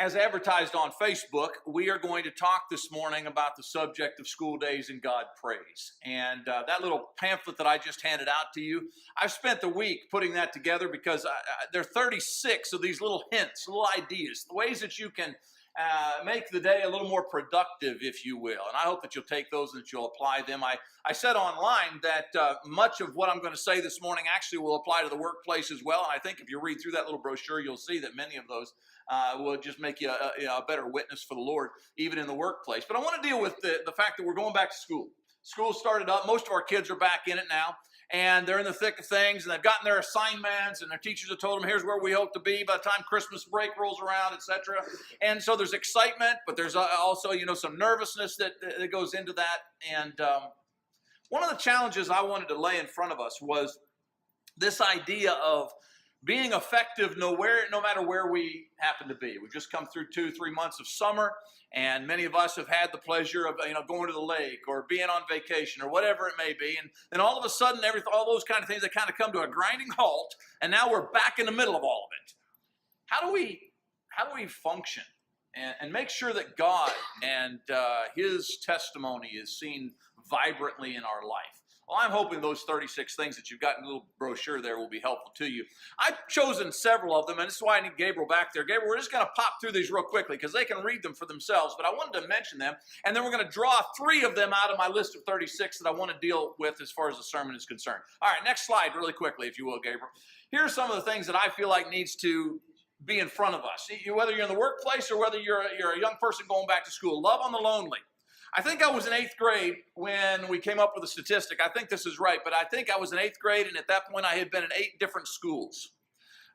As advertised on Facebook, we are going to talk this morning about the subject of school days and God praise. And that little pamphlet that I just handed out to you, I've spent the week putting that together because there are 36 of these little hints, little ideas, ways that you can make the day a little more productive, if you will. And I hope that you'll take those and that you'll apply them. I said online that much of what I'm going to say this morning actually will apply to the workplace as well. And I think if you read through that little brochure, you'll see that many of those will just make you a better witness for the Lord, even in the workplace. But I want to deal with the fact that we're going back to school. School started up. Most of our kids are back in it now. And they're in the thick of things, and they've gotten their assignments, and their teachers have told them, here's where we hope to be by the time Christmas break rolls around, etc. And so there's excitement, but there's also, some nervousness that goes into that. And one of the challenges I wanted to lay in front of us was this idea of being effective no matter where we happen to be. We've just come through 2-3 months of summer, and many of us have had the pleasure of going to the lake or being on vacation or whatever it may be. And then all of a sudden, all those kind of things, they kind of come to a grinding halt, and now we're back in the middle of all of it. How do we function and make sure that God and His testimony is seen vibrantly in our life? Well, I'm hoping those 36 things that you've got in a little brochure there will be helpful to you. I've chosen several of them, and this is why I need Gabriel back there. Gabriel, we're just going to pop through these real quickly because they can read them for themselves, but I wanted to mention them, and then we're going to draw 3 of them out of my list of 36 that I want to deal with as far as the sermon is concerned. All right, next slide really quickly, if you will, Gabriel. Here are some of the things that I feel like needs to be in front of us, whether you're in the workplace or whether you're a young person going back to school. Love on the lonely. I think I was in 8th grade when we came up with a statistic. I think this is right, but I think I was in 8th grade, and at that point I had been in 8 different schools.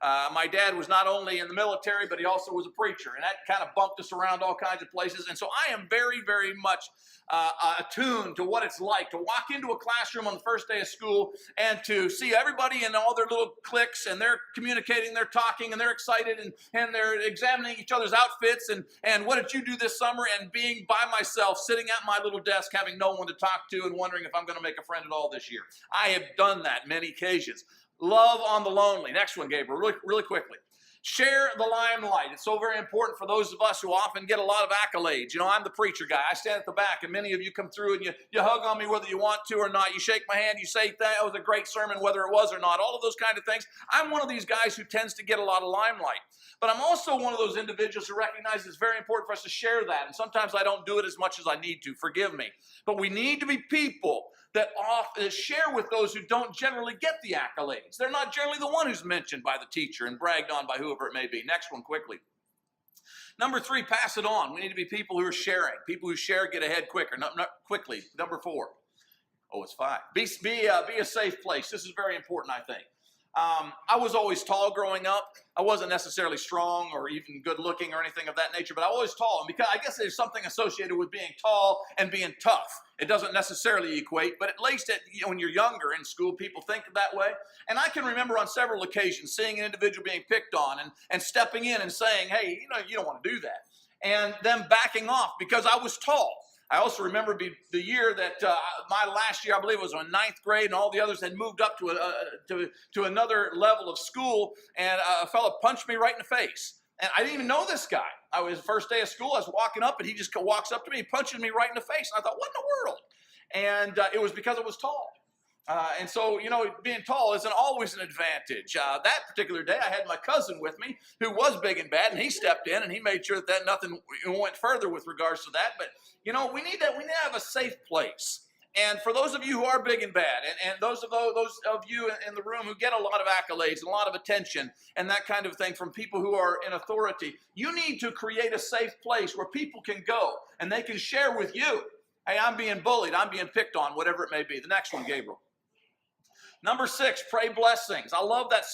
My dad was not only in the military, but he also was a preacher, and that kind of bumped us around all kinds of places. And so I am very, very much attuned to what it's like to walk into a classroom on the first day of school and to see everybody in all their little cliques, and they're communicating, they're talking, and they're excited, and they're examining each other's outfits, and what did you do this summer, and being by myself, sitting at my little desk, having no one to talk to, and wondering if I'm going to make a friend at all this year. I have done that many occasions. Love on the lonely. Next one, Gabriel, really quickly. Share the limelight. It's so very important for those of us who often get a lot of accolades. I'm the preacher guy. I stand at the back, and many of you come through, and you hug on me whether you want to or not. You shake my hand. You say, that was a great sermon, whether it was or not. All of those kind of things. I'm one of these guys who tends to get a lot of limelight. But I'm also one of those individuals who recognize it's very important for us to share that. And sometimes I don't do it as much as I need to. Forgive me. But we need to be people that share with those who don't generally get the accolades. They're not generally the one who's mentioned by the teacher and bragged on by whoever it may be. Next one, quickly. Number 3, pass it on. We need to be people who are sharing. People who share get ahead quicker. Quickly. Number 4. Oh, it's 5. Be a safe place. This is very important, I think. I was always tall growing up. I wasn't necessarily strong or even good looking or anything of that nature, but I was always tall. And because I guess there's something associated with being tall and being tough. It doesn't necessarily equate, but at least when you're younger in school, people think that way. And I can remember on several occasions seeing an individual being picked on and stepping in and saying, hey, you don't want to do that. And them backing off because I was tall. I also remember the year that my last year, I believe it was in 9th grade, and all the others had moved up to another level of school, and a fellow punched me right in the face. And I didn't even know this guy. I was first day of school, I was walking up, and he just walks up to me, punching me right in the face. And I thought, what in the world? And it was because I was tall. And so, being tall isn't always an advantage. That particular day, I had my cousin with me who was big and bad, and he stepped in and he made sure that nothing went further with regards to that. But, we need to have a safe place. And for those of you who are big and bad, and those of you in the room who get a lot of accolades and a lot of attention and that kind of thing from people who are in authority, you need to create a safe place where people can go and they can share with you, hey, I'm being bullied, I'm being picked on, whatever it may be. The next one, Gabriel. Number 6, pray blessings. I love that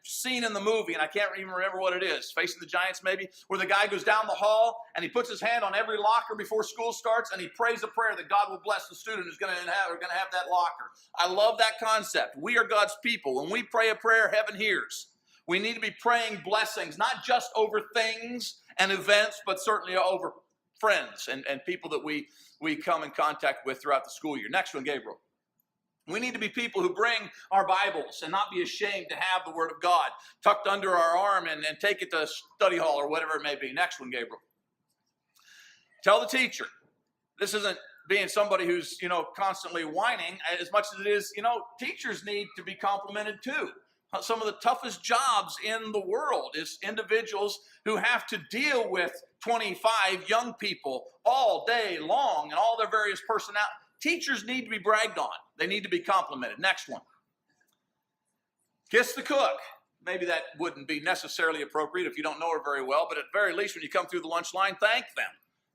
scene in the movie, and I can't even remember what it is, Facing the Giants maybe, where the guy goes down the hall and he puts his hand on every locker before school starts and he prays a prayer that God will bless the student who's going to have that locker. I love that concept. We are God's people. When we pray a prayer, heaven hears. We need to be praying blessings, not just over things and events, but certainly over friends and people that we come in contact with throughout the school year. Next one, Gabriel. We need to be people who bring our Bibles and not be ashamed to have the Word of God tucked under our arm and take it to study hall or whatever it may be. Next one, Gabriel. Tell the teacher. This isn't being somebody who's, constantly whining as much as it is, teachers need to be complimented too. Some of the toughest jobs in the world is individuals who have to deal with 25 young people all day long and all their various personalities. Teachers need to be bragged on. They need to be complimented. Next one. Kiss the cook. Maybe that wouldn't be necessarily appropriate if you don't know her very well, but at the very least, when you come through the lunch line, thank them.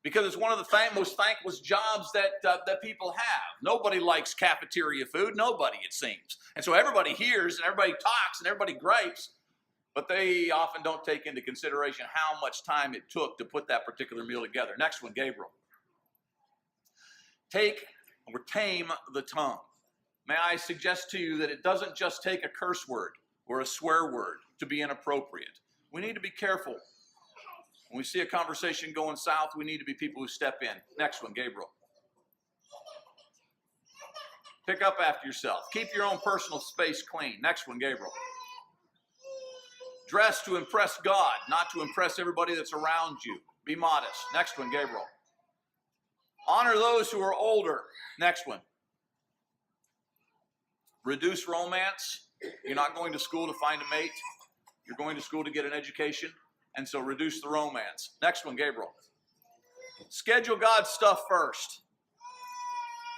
Because it's one of the most thankless jobs that people have. Nobody likes cafeteria food. Nobody, it seems. And so everybody hears and everybody talks and everybody gripes, but they often don't take into consideration how much time it took to put that particular meal together. Next one, Gabriel. Take or tame the tongue. May I suggest to you that it doesn't just take a curse word or a swear word to be inappropriate. We need to be careful. When we see a conversation going south, we need to be people who step in. Next one, Gabriel. Pick up after yourself. Keep your own personal space clean. Next one, Gabriel. Dress to impress God, not to impress everybody that's around you. Be modest. Next one, Gabriel. Honor those who are older. Next one. Reduce romance. You're not going to school to find a mate. You're going to school to get an education. And so reduce the romance. Next one, Gabriel. Schedule God's stuff first.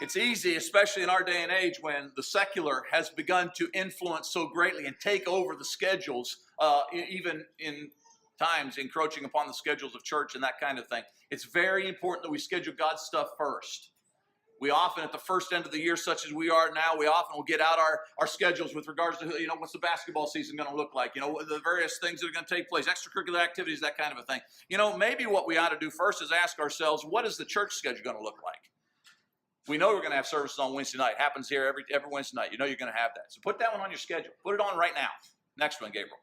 It's easy, especially in our day and age when the secular has begun to influence so greatly and take over the schedules, even in times encroaching upon the schedules of church and that kind of thing. It's very important that we schedule God's stuff first. We often, at the first end of the year, such as we are now, we often will get out our schedules with regards to, what's the basketball season going to look like? The various things that are going to take place, extracurricular activities, that kind of a thing. Maybe what we ought to do first is ask ourselves, what is the church schedule going to look like? We know we're going to have services on Wednesday night. It happens here every Wednesday night. You're going to have that. So put that one on your schedule. Put it on right now. Next one, Gabriel.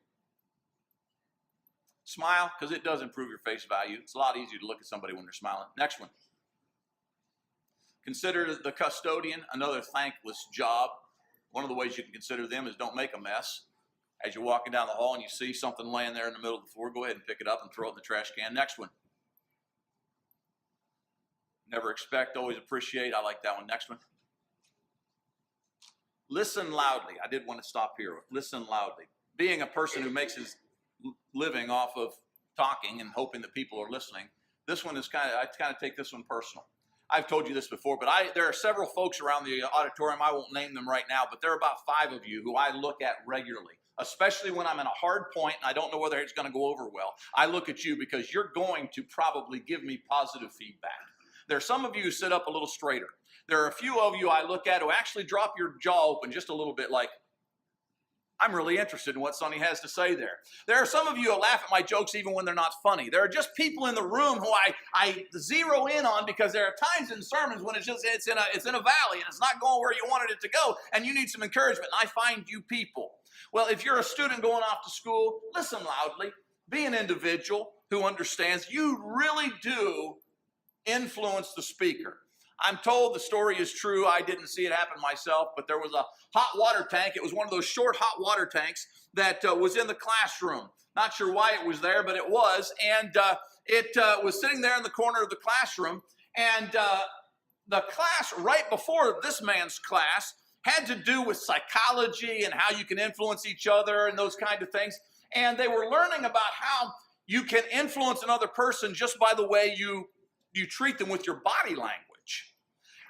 Smile, because it does improve your face value. It's a lot easier to look at somebody when they're smiling. Next one. Consider the custodian another thankless job. One of the ways you can consider them is don't make a mess. As you're walking down the hall and you see something laying there in the middle of the floor, go ahead and pick it up and throw it in the trash can. Next one. Never expect, always appreciate. I like that one. Next one. Listen loudly. I did want to stop here. Listen loudly. Being a person who makes his living off of talking and hoping that people are listening, this one is I kind of take this one personal. I've told you this before, but there are several folks around the auditorium. I won't name them right now, but there are about 5 of you who I look at regularly, especially when I'm in a hard point and I don't know whether it's going to go over well. I look at you because you're going to probably give me positive feedback. There are some of you who sit up a little straighter. There are a few of you I look at who actually drop your jaw open just a little bit like, I'm really interested in what Sonny has to say there. There are some of you who laugh at my jokes even when they're not funny. There are just people in the room who I zero in on because there are times in sermons when it's in a valley and it's not going where you wanted it to go and you need some encouragement. And I find you people. Well, if you're a student going off to school, listen loudly. Be an individual who understands you really do influence the speaker. I'm told the story is true. I didn't see it happen myself, but there was a hot water tank. It was one of those short hot water tanks that was in the classroom. Not sure why it was there, but it was. And it was sitting there in the corner of the classroom. And the class right before this man's class had to do with psychology and how you can influence each other and those kind of things. And they were learning about how you can influence another person just by the way you treat them with your body language.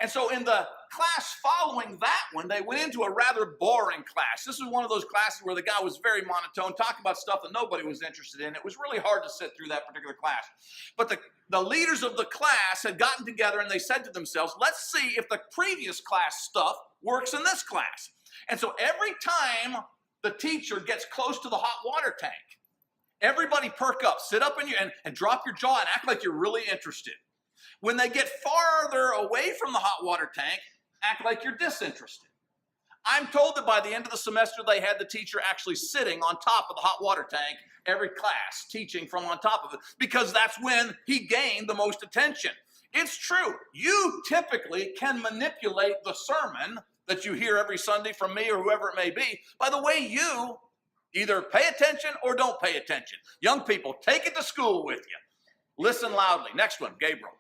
And so in the class following that one, they went into a rather boring class. This was one of those classes where the guy was very monotone, talking about stuff that nobody was interested in. It was really hard to sit through that particular class. But the leaders of the class had gotten together and they said to themselves, let's see if the previous class stuff works in this class. And so every time the teacher gets close to the hot water tank, everybody perk up, sit up and drop your jaw and act like you're really interested. When they get farther away from the hot water tank, act like you're disinterested. I'm told that by the end of the semester, they had the teacher actually sitting on top of the hot water tank every class, teaching from on top of it, because that's when he gained the most attention. It's true. You typically can manipulate the sermon that you hear every Sunday from me or whoever it may be, by the way you either pay attention or don't pay attention. Young people, take it to school with you. Listen loudly. Next one, Gabriel.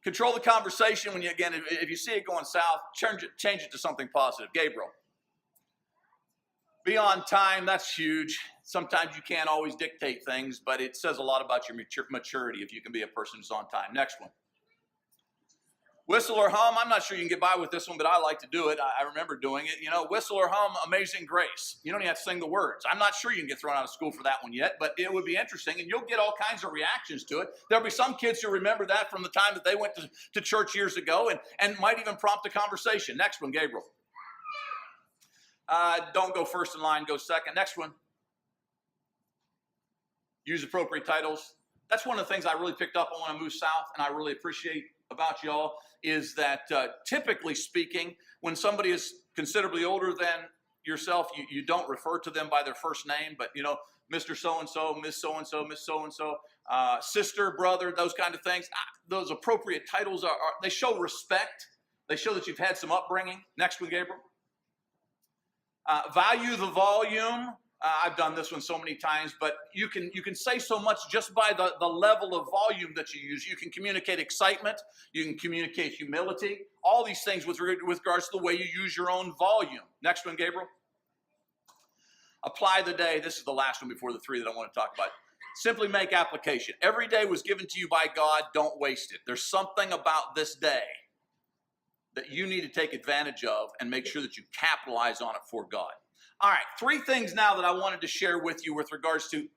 Control the conversation when you, again, if you see it going south, change it to something positive. Gabriel. Be on time, that's huge. Sometimes you can't always dictate things, but it says a lot about your maturity if you can be a person who's on time. Next one. Whistle or hum, I'm not sure you can get by with this one, but I like to do it. I remember doing it. You know, whistle or hum, Amazing Grace. You don't even have to sing the words. I'm not sure you can get thrown out of school for that one yet, but it would be interesting, and you'll get all kinds of reactions to it. There'll be some kids who remember that from the time that they went to church years ago and might even prompt a conversation. Next one, Gabriel. Don't go first in line, go second. Next one. Use appropriate titles. That's one of the things I really picked up on when I moved south, and I really appreciate about y'all, is that typically speaking, when somebody is considerably older than yourself, you don't refer to them by their first name, but, you know, Mr. So-and-so, Miss So-and-so, Miss So-and-so, sister, brother, those kind of things. Those appropriate titles, they show respect. They show that you've had some upbringing. Next one, Gabriel. Value the volume. I've done this one so many times, but you can say so much just by the level of volume that you use. You can communicate excitement. You can communicate humility. All these things with regards to the way you use your own volume. Next one, Gabriel. Apply the day. This is the last one before the three that I want to talk about. Simply make application. Every day was given to you by God. Don't waste it. There's something about this day that you need to take advantage of and make sure that you capitalize on it for God. All right, three things now that I wanted to share with you with regards to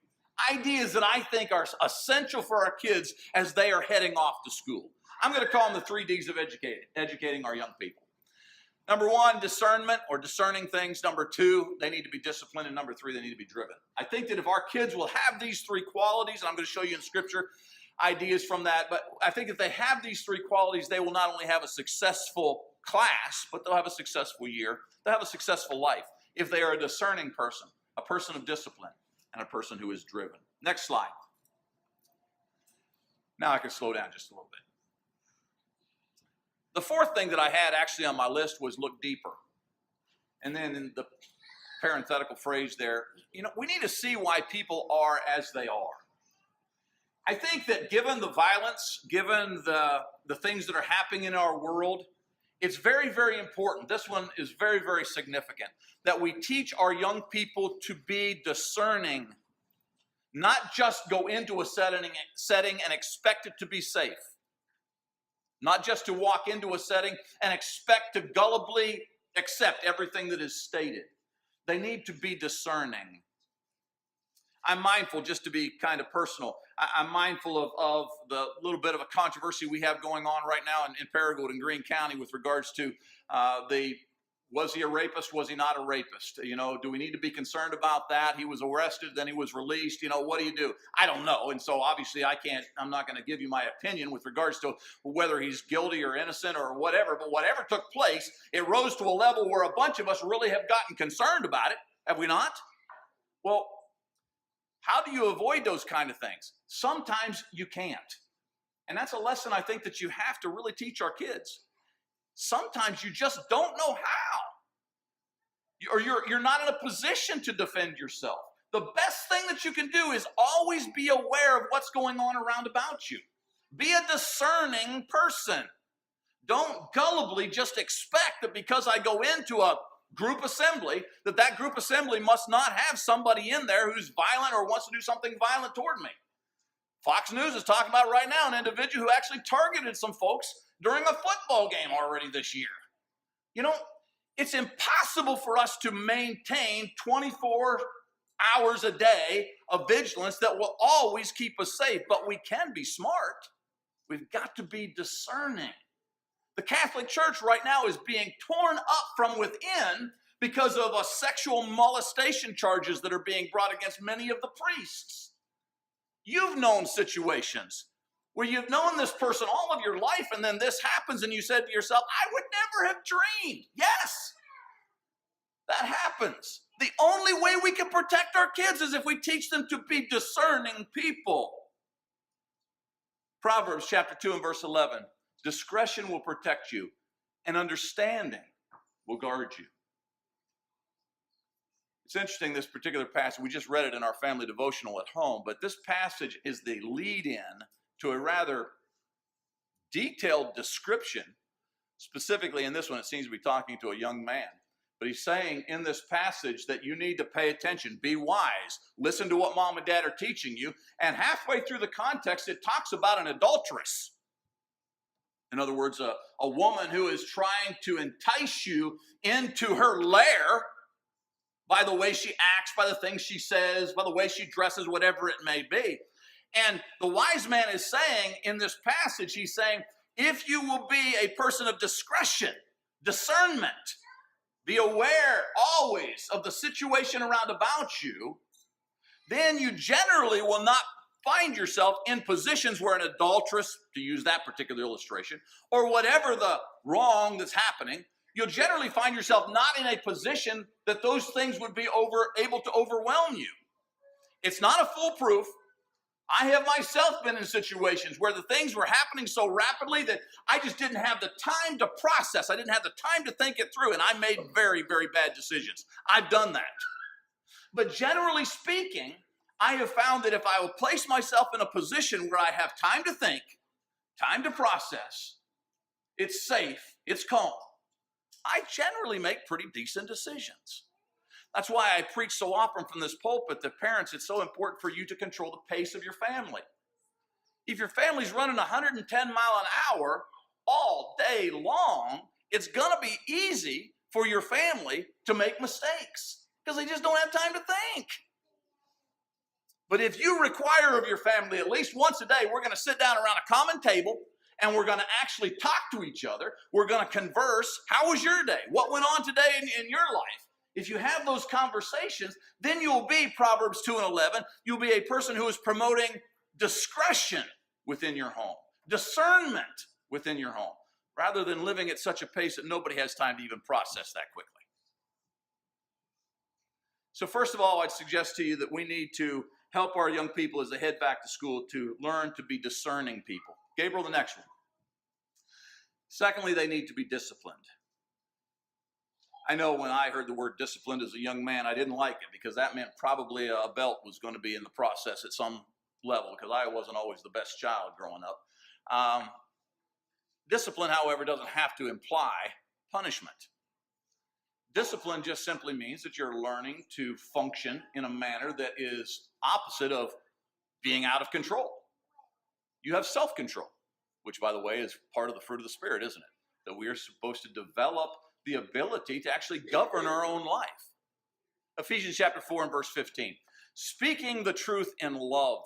ideas that I think are essential for our kids as they are heading off to school. I'm going to call them the 3 Ds of educating our young people. Number 1, discernment or discerning things. Number 2, they need to be disciplined. And number 3, they need to be driven. I think that if our kids will have these 3 qualities, and I'm going to show you in Scripture ideas from that, but I think if they have these 3 qualities, they will not only have a successful class, but they'll have a successful year. They'll have a successful life. If they are a discerning person, a person of discipline, and a person who is driven. Next slide. Now I can slow down just a little bit. The 4th thing that I had actually on my list was look deeper. And then in the parenthetical phrase there, you know, we need to see why people are as they are. I think that given the violence, given the things that are happening in our world, it's very, very important. This one is very, very significant, that we teach our young people to be discerning, not just go into a setting and expect it to be safe. Not just to walk into a setting and expect to gullibly accept everything that is stated. They need to be discerning. I'm mindful, just to be kind of personal, I'm mindful of the little bit of a controversy we have going on right now in Paragould and Greene County with regards to was he a rapist, was he not a rapist? You know, do we need to be concerned about that? He was arrested, then he was released. You know, what do you do? I don't know. And so obviously I'm not going to give you my opinion with regards to whether he's guilty or innocent or whatever, but whatever took place, it rose to a level where a bunch of us really have gotten concerned about it, have we not? Well, how do you avoid those kind of things? Sometimes you can't. And that's a lesson I think that you have to really teach our kids. Sometimes you just don't know how. Or you're not in a position to defend yourself. The best thing that you can do is always be aware of what's going on around about you. Be a discerning person. Don't gullibly just expect that because I go into a group assembly, that group assembly must not have somebody in there who's violent or wants to do something violent toward me. Fox News is talking about right now an individual who actually targeted some folks during a football game already this year. You know, it's impossible for us to maintain 24 hours a day of vigilance that will always keep us safe, but we can be smart. We've got to be discerning. The Catholic Church right now is being torn up from within because of sexual molestation charges that are being brought against many of the priests. You've known situations where you've known this person all of your life, and then this happens, and you said to yourself, I would never have dreamed. Yes, that happens. The only way we can protect our kids is if we teach them to be discerning people. Proverbs chapter 2 and verse 11. Discretion will protect you, and understanding will guard you. It's interesting, this particular passage, we just read it in our family devotional at home, but this passage is the lead-in to a rather detailed description. Specifically in this one, it seems to be talking to a young man. But he's saying in this passage that you need to pay attention, be wise, listen to what mom and dad are teaching you. And halfway through the context, it talks about an adulteress. In other words, a woman who is trying to entice you into her lair by the way she acts, by the things she says, by the way she dresses, whatever it may be. And the wise man is saying in this passage, he's saying, if you will be a person of discretion, discernment, be aware always of the situation around about you, then you generally will not find yourself in positions where an adulteress, to use that particular illustration, or whatever the wrong that's happening, you'll generally find yourself not in a position that those things would be able to overwhelm you. It's not a foolproof. I have myself been in situations where the things were happening so rapidly that I just didn't have the time to process. I didn't have the time to think it through, and I made very, very bad decisions. I've done that. But generally speaking, I have found that if I will place myself in a position where I have time to think, time to process, it's safe, it's calm, I generally make pretty decent decisions. That's why I preach so often from this pulpit that parents, it's so important for you to control the pace of your family. If your family's running 110 miles an hour all day long, it's going to be easy for your family to make mistakes because they just don't have time to think. But if you require of your family at least once a day, we're going to sit down around a common table and we're going to actually talk to each other. We're going to converse. How was your day? What went on today in your life? If you have those conversations, then you'll be, Proverbs 2:11, you'll be a person who is promoting discretion within your home, discernment within your home, rather than living at such a pace that nobody has time to even process that quickly. So first of all, I'd suggest to you that we need to help our young people as they head back to school to learn to be discerning people. Gabriel, the next one. Secondly, they need to be disciplined. I know when I heard the word disciplined as a young man, I didn't like it because that meant probably a belt was going to be in the process at some level because I wasn't always the best child growing up. Discipline, however, doesn't have to imply punishment. Discipline just simply means that you're learning to function in a manner that is opposite of being out of control. You have self-control, which, by the way, is part of the fruit of the Spirit, isn't it? That we are supposed to develop the ability to actually govern our own life. Ephesians chapter 4 and verse 15. Speaking the truth in love,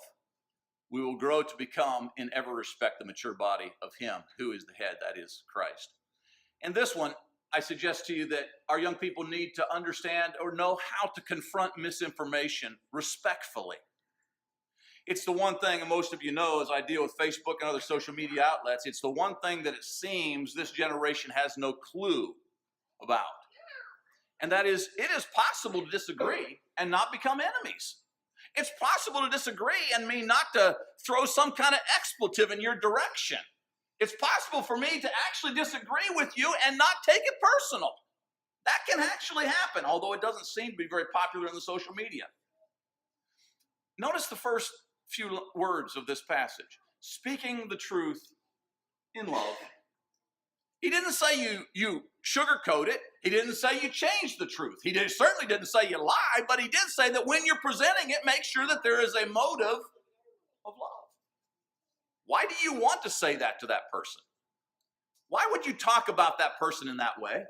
we will grow to become in every respect the mature body of him who is the head, that is Christ. And this one, I suggest to you that our young people need to understand or know how to confront misinformation respectfully. It's the one thing, and most of you know, as I deal with Facebook and other social media outlets, it's the one thing that it seems this generation has no clue about. And that is, it is possible to disagree and not become enemies. It's possible to disagree and me not to throw some kind of expletive in your direction. It's possible for me to actually disagree with you and not take it personal. That can actually happen, although it doesn't seem to be very popular in the social media. Notice the first few words of this passage. Speaking the truth in love. He didn't say you sugarcoat it. He didn't say you change the truth. Certainly didn't say you lie, but he did say that when you're presenting it, make sure that there is a motive of love. Why do you want to say that to that person? Why would you talk about that person in that way?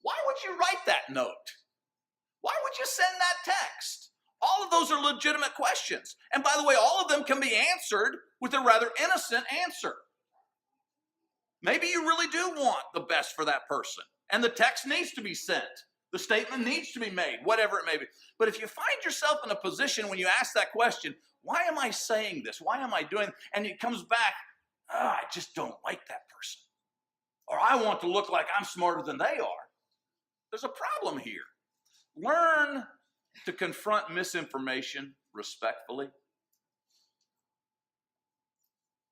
Why would you write that note? Why would you send that text? All of those are legitimate questions. And by the way, all of them can be answered with a rather innocent answer. Maybe you really do want the best for that person, and the text needs to be sent. The statement needs to be made, whatever it may be. But if you find yourself in a position when you ask that question, why am I saying this? Why am I doing? And it comes back, I just don't like that person. Or I want to look like I'm smarter than they are. There's a problem here. Learn to confront misinformation respectfully.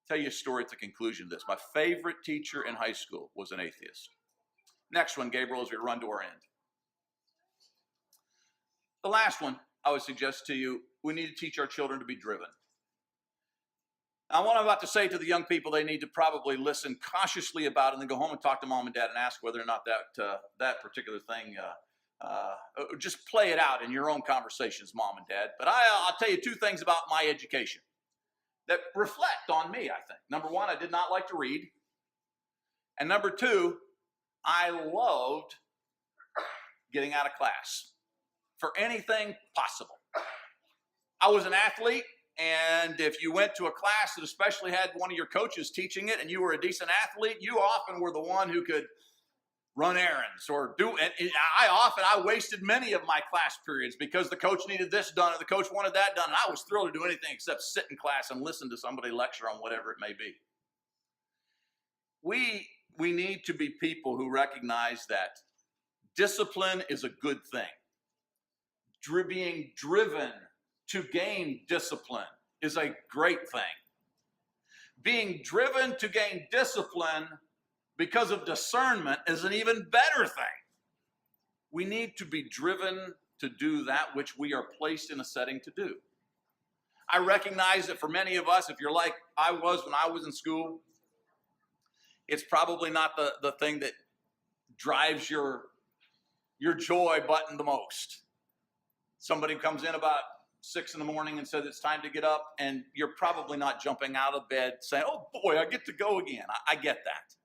Tell you a story at the conclusion of this. My favorite teacher in high school was an atheist. Next one, Gabriel, as we run to our end. The last one I would suggest to you, we need to teach our children to be driven. Now, what I'm about to say to the young people, they need to probably listen cautiously about it and then go home and talk to mom and dad and ask whether or not that particular thing, just play it out in your own conversations, mom and dad. But I'll tell you two things about my education that reflect on me, I think. Number one, I did not like to read. And number two, I loved getting out of class for anything possible. I was an athlete, and if you went to a class that especially had one of your coaches teaching it and you were a decent athlete, you often were the one who could run errands or do, and I wasted many of my class periods because the coach needed this done or the coach wanted that done, and I was thrilled to do anything except sit in class and listen to somebody lecture on whatever it may be. We need to be people who recognize that discipline is a good thing. Being driven to gain discipline is a great thing. Being driven to gain discipline because of discernment is an even better thing. We need to be driven to do that which we are placed in a setting to do. I recognize that for many of us, if you're like I was when I was in school, it's probably not the thing that drives your joy button the most. Somebody comes in about 6 in the morning and says it's time to get up, and you're probably not jumping out of bed saying, oh boy, I get to go again. I get that.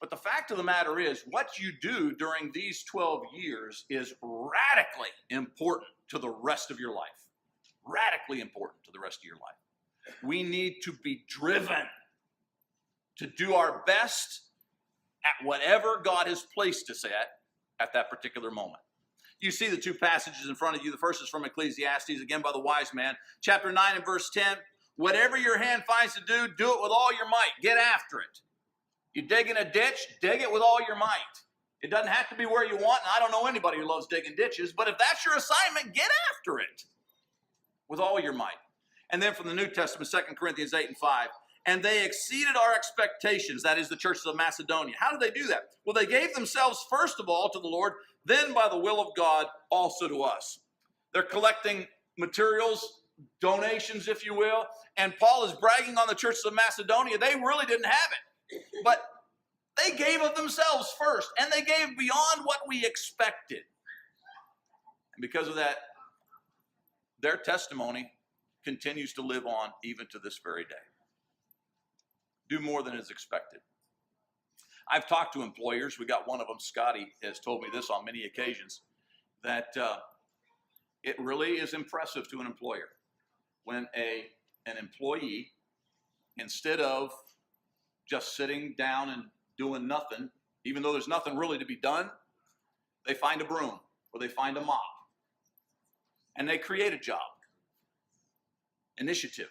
But the fact of the matter is, what you do during these 12 years is radically important to the rest of your life. Radically important to the rest of your life. We need to be driven to do our best at whatever God has placed us at that particular moment. You see the two passages in front of you. The first is from Ecclesiastes, again by the wise man. Chapter 9 and verse 10. Whatever your hand finds to do it with all your might. Get after it. You dig in a ditch, dig it with all your might. It doesn't have to be where you want, and I don't know anybody who loves digging ditches, but if that's your assignment, get after it with all your might. And then from the New Testament, 2 Corinthians 8 and 5. And they exceeded our expectations, that is the churches of Macedonia. How did they do that? Well, they gave themselves first of all to the Lord, then by the will of God also to us. They're collecting materials, donations, if you will, and Paul is bragging on the churches of Macedonia. They really didn't have it, but they gave of themselves first, and they gave beyond what we expected. And because of that, their testimony continues to live on even to this very day. Do more than is expected. I've talked to employers. We got one of them, Scotty, has told me this on many occasions, that it really is impressive to an employer when an employee, instead of just sitting down and doing nothing, even though there's nothing really to be done, they find a broom or they find a mop and they create a job. Initiative.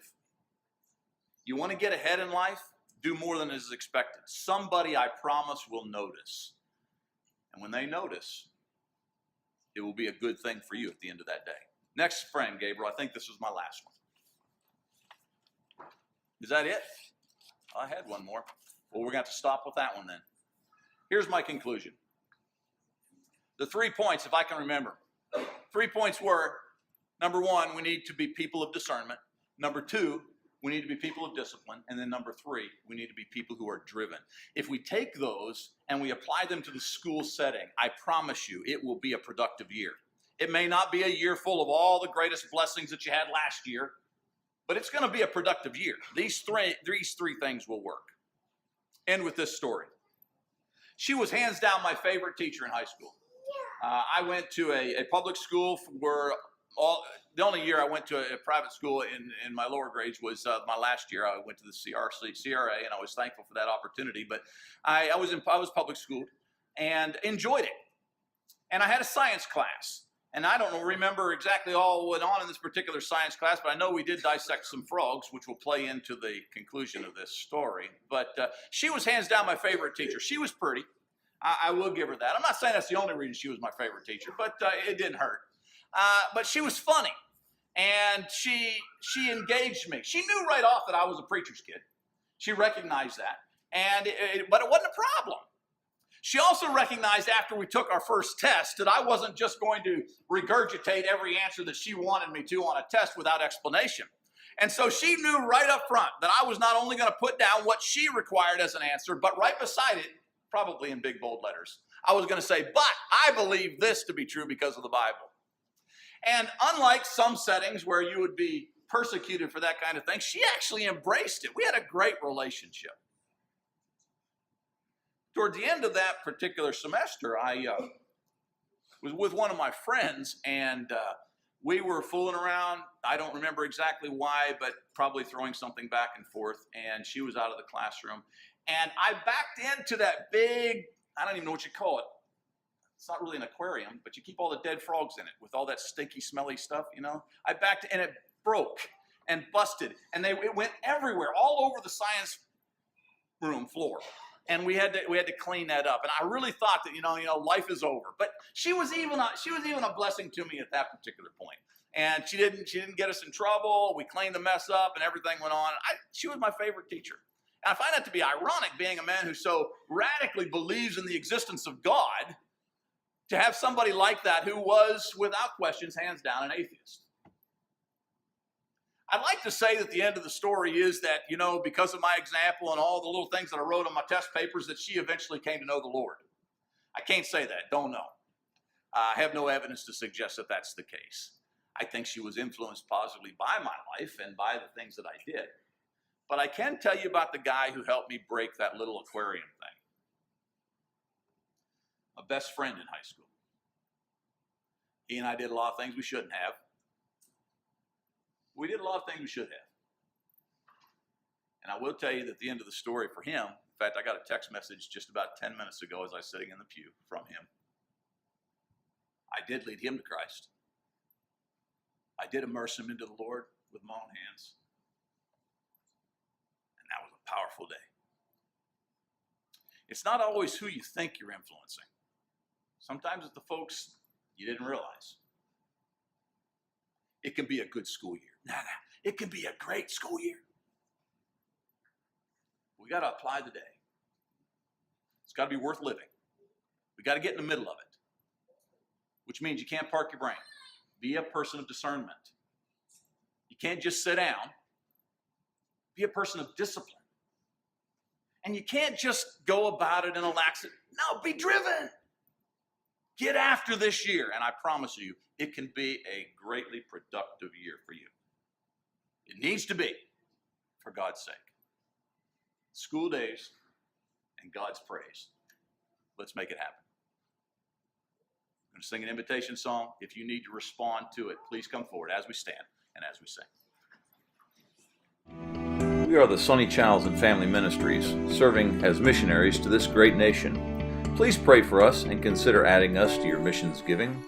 You want to get ahead in life? Do more than is expected. Somebody, I promise, will notice. And when they notice, it will be a good thing for you at the end of that day. Next friend, Gabriel, I think this was my last one. Is that it? I had one more. Well, we're going to have to stop with that one then. Here's my conclusion. The 3 points, if I can remember. 3 points were, number one, we need to be people of discernment. Number two, we need to be people of discipline. And then number three, we need to be people who are driven. If we take those and we apply them to the school setting, I promise you it will be a productive year. It may not be a year full of all the greatest blessings that you had last year, but it's going to be a productive year. These three things will work. End with this story. She was hands down my favorite teacher in high school. I went to a public school where the only year I went to a private school in my lower grades was my last year. I went to the CRA, and I was thankful for that opportunity. But I was public schooled and enjoyed it. And I had a science class. And I don't remember exactly all what went on in this particular science class, but I know we did dissect some frogs, which will play into the conclusion of this story. But she was hands down my favorite teacher. She was pretty. I will give her that. I'm not saying that's the only reason she was my favorite teacher, but it didn't hurt. But she was funny. And she engaged me. She knew right off that I was a preacher's kid. She recognized that. But it wasn't a problem. She also recognized after we took our first test that I wasn't just going to regurgitate every answer that she wanted me to on a test without explanation. And so she knew right up front that I was not only going to put down what she required as an answer, but right beside it, probably in big bold letters, I was going to say, but I believe this to be true because of the Bible. And unlike some settings where you would be persecuted for that kind of thing, she actually embraced it. We had a great relationship. Toward the end of that particular semester, I was with one of my friends, and we were fooling around. I don't remember exactly why, but probably throwing something back and forth, and she was out of the classroom. And I backed into that big, I don't even know what you call it. It's not really an aquarium, but you keep all the dead frogs in it with all that stinky, smelly stuff, you know. I backed, and it broke and busted, and it went everywhere, all over the science room floor. And we had to clean that up. And I really thought that, you know, life is over. But she was even a blessing to me at that particular point. And she didn't get us in trouble. We cleaned the mess up and everything went on. She was my favorite teacher. And I find that to be ironic, being a man who so radically believes in the existence of God, to have somebody like that who was, without questions, hands down, an atheist. I'd like to say that the end of the story is that, you know, because of my example and all the little things that I wrote on my test papers, that she eventually came to know the Lord. I can't say that. Don't know. I have no evidence to suggest that that's the case. I think she was influenced positively by my life and by the things that I did. But I can tell you about the guy who helped me break that little aquarium thing. A best friend in high school. He and I did a lot of things we shouldn't have. We did a lot of things we should have. And I will tell you that the end of the story for him, in fact, I got a text message just about 10 minutes ago as I was sitting in the pew from him. I did lead him to Christ. I did immerse him into the Lord with my own hands. And that was a powerful day. It's not always who you think you're influencing. Sometimes it's the folks you didn't realize. It can be a good school year. It can be a great school year. We got to apply the day. It's got to be worth living. We got to get in the middle of it, which means you can't park your brain. Be a person of discernment. You can't just sit down. Be a person of discipline. And you can't just go about it in a lax. No, be driven. Get after this year, and I promise you, it can be a greatly productive year for you. It needs to be, for God's sake. School days and God's praise. Let's make it happen. I'm going to sing an invitation song. If you need to respond to it, please come forward as we stand and as we sing. We are the Sonny Childs and Family Ministries, serving as missionaries to this great nation. Please pray for us and consider adding us to your missions giving.